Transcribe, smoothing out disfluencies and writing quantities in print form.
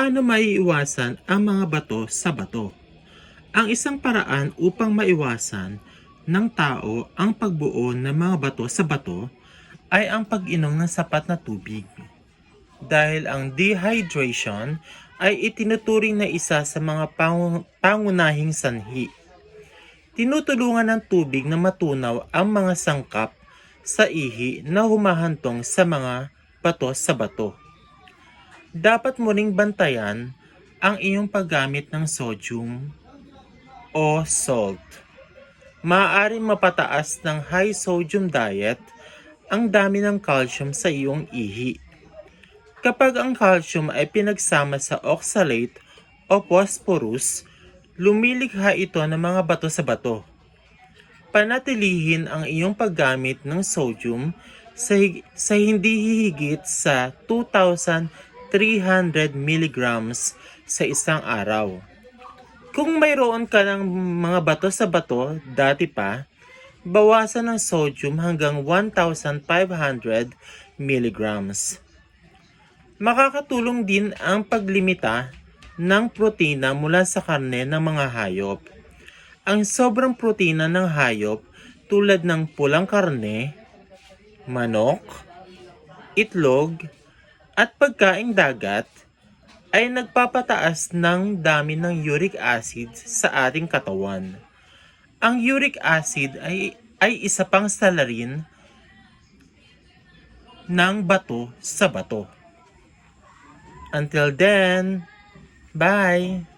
Paano maiiwasan ang mga bato sa bato? Ang isang paraan upang maiwasan ng tao ang pagbuo ng mga bato sa bato ay ang pag-inom ng sapat na tubig. Dahil ang dehydration ay itinuturing na isa sa mga pangunahing sanhi. Tinutulungan ng tubig na matunaw ang mga sangkap sa ihi na humahantong sa mga bato sa bato. Dapat mo ring bantayan ang iyong paggamit ng sodium o salt. Maaaring mapataas ng high sodium diet ang dami ng calcium sa iyong ihi. Kapag ang calcium ay pinagsama sa oxalate o phosphorus, lumilikha ito ng mga bato sa bato. Panatilihin ang iyong paggamit ng sodium sa hindi hihigit sa 2,300 milligrams sa isang araw. Kung mayroon ka ng mga bato sa bato dati pa, bawasan ng sodium hanggang 1,500 milligrams. Makakatulong din ang paglimita ng protina mula sa karne ng mga hayop. Ang sobrang protina ng hayop tulad ng pulang karne, manok, itlog, at pagkaing dagat ay nagpapataas ng dami ng uric acid sa ating katawan. Ang uric acid ay isa pang salarin ng bato sa bato. Until then, bye!